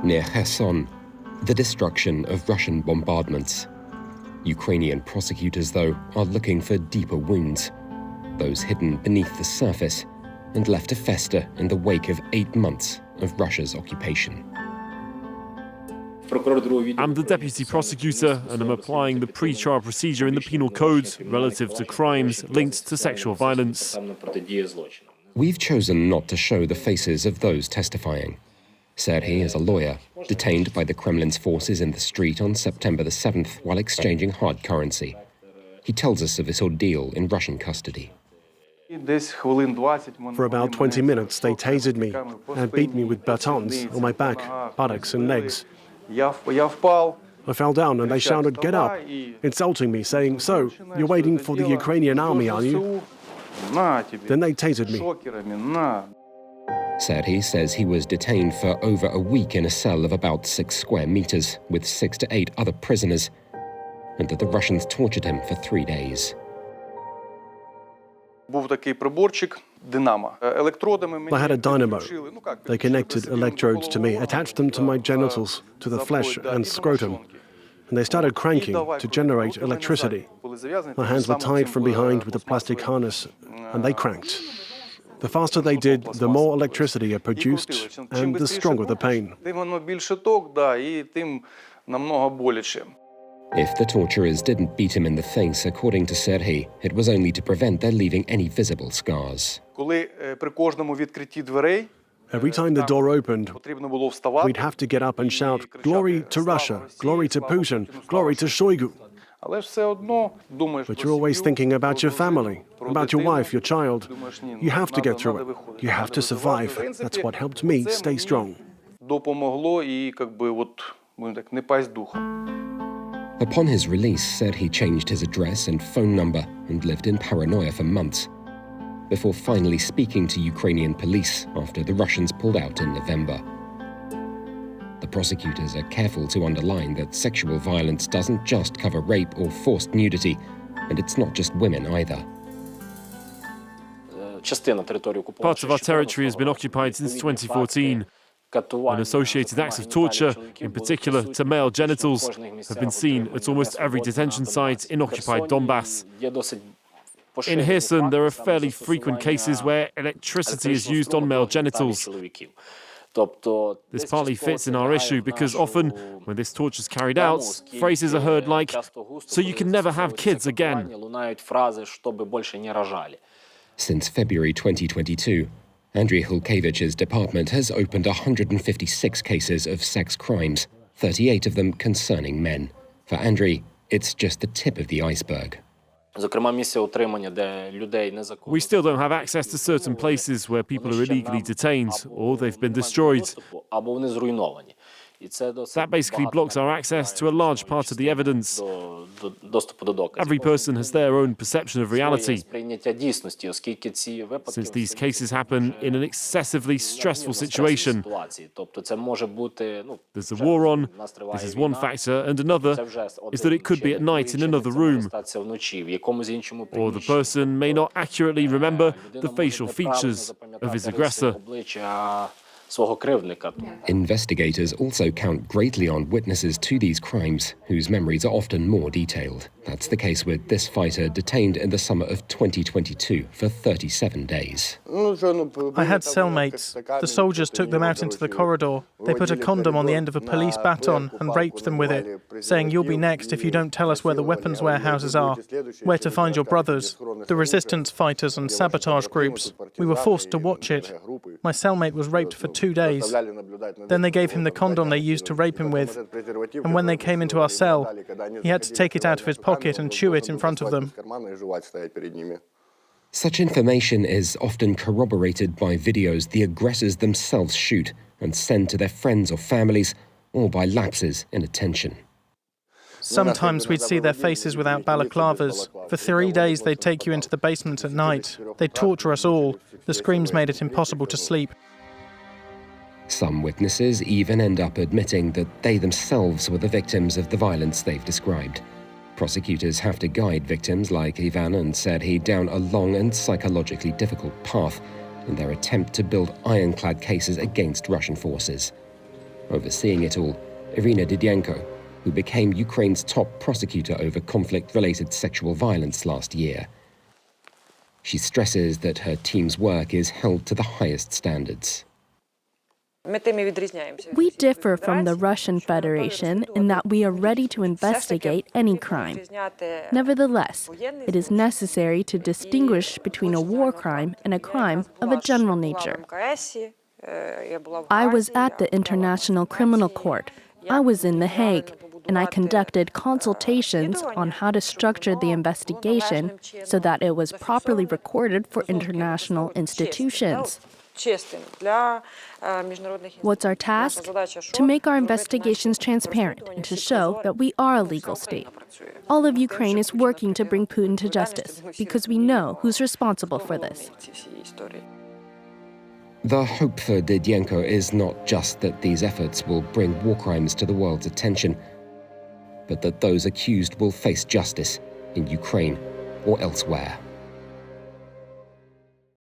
Near Kherson, the destruction of Russian bombardments. Ukrainian prosecutors, though, are looking for deeper wounds, those hidden beneath the surface and left to fester in the wake of 8 months of Russia's occupation. I'm the deputy prosecutor, and I'm applying the pre-trial procedure in the penal code relative to crimes linked to sexual violence. We've chosen not to show the faces of those testifying. Serhiy is a lawyer, detained by the Kremlin's forces in the street on September the 7th while exchanging hard currency. He tells us of this ordeal in Russian custody. For about 20 minutes, they tasered me and beat me with batons on my back, buttocks and legs. I fell down and they shouted, "Get up," insulting me, saying, "So, you're waiting for the Ukrainian army, are you?" Then they tasered me. Serhiy says he was detained for over a week in a cell of about 6 square meters with 6 to 8 other prisoners, and that the Russians tortured him for 3 days. I had a dynamo. They connected electrodes to me, attached them to my genitals, to the flesh and scrotum, and they started cranking to generate electricity. My hands were tied from behind with a plastic harness, and they cranked. The faster they did, the more electricity it produced, and the stronger the pain. If the torturers didn't beat him in the face, according to Serhiy, it was only to prevent their leaving any visible scars. Every time the door opened, we'd have to get up and shout, "Glory to Russia, glory to Putin, glory to Shrago." But you're always thinking about your family, about your wife, your child. You have to get through it. You have to survive. That's what helped me stay strong. Upon his release, Serhiy changed his address and phone number and lived in paranoia for months, before finally speaking to Ukrainian police after the Russians pulled out in November. The prosecutors are careful to underline that sexual violence doesn't just cover rape or forced nudity, and it's not just women either. Parts of our territory has been occupied since 2014. And associated acts of torture, in particular to male genitals, have been seen at almost every detention site in occupied Donbass. In Kherson, there are fairly frequent cases where electricity is used on male genitals. This partly fits in our issue because often, when this torture is carried out, phrases are heard like, "So you can never have kids again." Since February 2022, Andriy Hulkevich's department has opened 156 cases of sex crimes, 38 of them concerning men. For Andriy, it's just the tip of the iceberg. We still don't have access to certain places where people are illegally detained or they've been destroyed. That basically blocks our access to a large part of the evidence. Every person has their own perception of reality. Since these cases happen in an excessively stressful situation, there's a war on, this is one factor, and another is that it could be at night in another room, or the person may not accurately remember the facial features of his aggressor. Investigators also count greatly on witnesses to these crimes, whose memories are often more detailed. That's the case with this fighter detained in the summer of 2022 for 37 days. I had cellmates. The soldiers took them out into the corridor. They put a condom on the end of a police baton and raped them with it, saying, "You'll be next if you don't tell us where the weapons warehouses are, where to find your brothers, the resistance fighters and sabotage groups." We were forced to watch it. My cellmate was raped for 2 days. Then they gave him the condom they used to rape him with. And when they came into our cell, he had to take it out of his pocket and chew it in front of them. Such information is often corroborated by videos the aggressors themselves shoot and send to their friends or families, or by lapses in attention. Sometimes we'd see their faces without balaclavas. For 3 days they'd take you into the basement at night. They'd torture us all. The screams made it impossible to sleep. Some witnesses even end up admitting that they themselves were the victims of the violence they've described. Prosecutors have to guide victims like Ivan and Serhiy down a long and psychologically difficult path in their attempt to build ironclad cases against Russian forces. Overseeing it all, Irina Didienko, who became Ukraine's top prosecutor over conflict-related sexual violence last year. She stresses that her team's work is held to the highest standards. We differ from the Russian Federation in that we are ready to investigate any crime. Nevertheless, it is necessary to distinguish between a war crime and a crime of a general nature. I was at the International Criminal Court. I was in The Hague, and I conducted consultations on how to structure the investigation so that it was properly recorded for international institutions. What's our task? To make our investigations transparent and to show that we are a legal state. All of Ukraine is working to bring Putin to justice because we know who's responsible for this. The hope for Didienko is not just that these efforts will bring war crimes to the world's attention, but that those accused will face justice in Ukraine or elsewhere.